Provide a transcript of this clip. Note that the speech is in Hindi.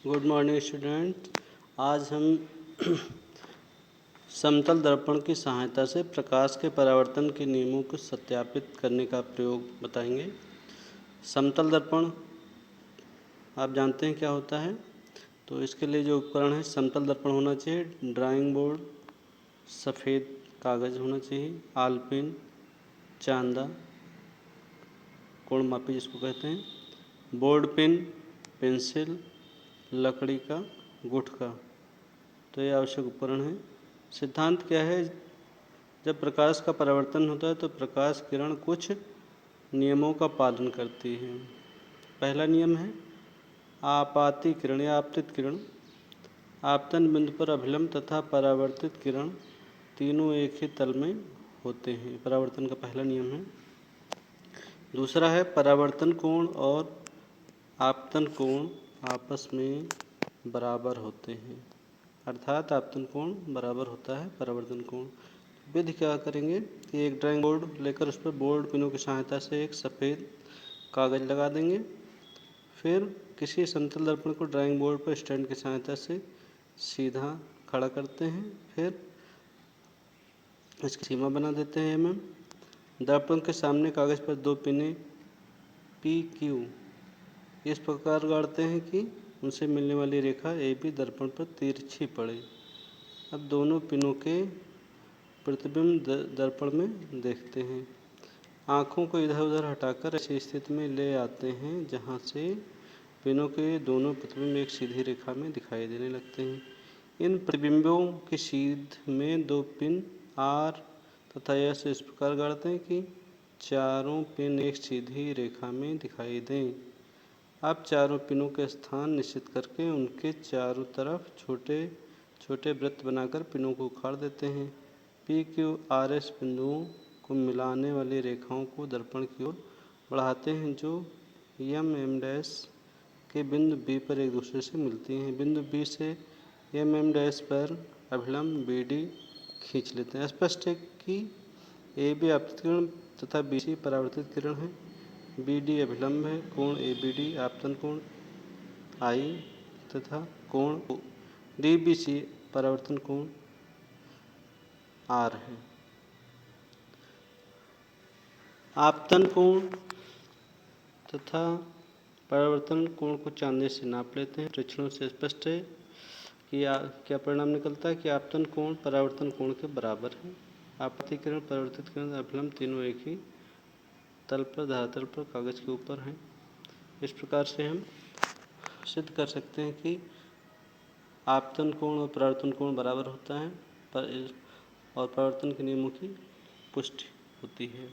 Good morning student. आज हम समतल दर्पण की सहायता से प्रकाश के परावर्तन के नियमों को सत्यापित करने का प्रयोग बताएंगे। समतल दर्पण आप जानते हैं क्या होता है। तो इसके लिए जो उपकरण है, समतल दर्पण होना चाहिए, ड्राइंग बोर्ड, सफ़ेद कागज़ होना चाहिए, आल पेन, चांदा, कोणमापी जिसको कहते हैं, बोर्ड पेन, पेंसिल, लकड़ी का गुटका। तो ये आवश्यक उपकरण है। सिद्धांत क्या है? जब प्रकाश का परावर्तन होता है तो प्रकाश किरण कुछ नियमों का पालन करती है। पहला नियम है आपाती किरण या आपतित किरण। आपतन बिंदु पर अभिलंब तथा परावर्तित किरण तीनों एक ही तल में होते हैं। परावर्तन का पहला नियम है। दूसरा है परावर्तन कोण और आपतन कोण आपस में बराबर होते हैं, अर्थात आपतन कोण बराबर होता है परावर्तन कोण। विधि क्या करेंगे कि एक ड्राइंग बोर्ड लेकर उस पर बोर्ड पिनों की सहायता से एक सफ़ेद कागज़ लगा देंगे। फिर किसी समतल दर्पण को ड्राइंग बोर्ड पर स्टैंड की सहायता से सीधा खड़ा करते हैं। फिर इसकी सीमा बना देते हैं दर्पण के सामने कागज़ पर दो पिनें PQ इस प्रकार गाड़ते हैं कि उनसे मिलने वाली रेखा AB दर्पण पर तिरछी पड़े। अब दोनों पिनों के प्रतिबिंब दर्पण में देखते हैं। आँखों को इधर उधर हटाकर ऐसी स्थिति में ले आते हैं जहाँ से पिनों के दोनों प्रतिबिंब एक सीधी रेखा में दिखाई देने लगते हैं। इन प्रतिबिंबों की सीध में दो पिन R तथा S इस प्रकार गाड़ते हैं कि चारों पिन एक सीधी रेखा में दिखाई दें। अब चारों पिनों के स्थान निश्चित करके उनके चारों तरफ छोटे छोटे वृत्त बनाकर पिनों को उखाड़ देते हैं। PQRS बिंदुओं को मिलाने वाली रेखाओं को दर्पण की ओर बढ़ाते हैं जो MM' के बिंदु B पर एक दूसरे से मिलती हैं। बिंदु B से MM' पर अभिलंब BD खींच लेते हैं। स्पष्ट है कि AB आपतित किरण तथा BC परावर्तित किरण है। BD अभिलंब है, कोण ABD आपतन कोण I तथा कोण DBC परावर्तन कोण R है। आपतन कोण तथा परावर्तन कोण को चांदे से नाप लेते हैं। परीक्षणों से स्पष्ट है कि क्या परिणाम निकलता है कि आपतन कोण परावर्तन कोण के बराबर है। आपतित किरण, परावर्तित किरण, अभिलंब तीनों एक ही तल पर, धरातल पर, कागज के ऊपर हैं। इस प्रकार से हम सिद्ध कर सकते हैं कि आपतन कोण और परावर्तन कोण बराबर होता है और परावर्तन के नियमों की पुष्टि होती है।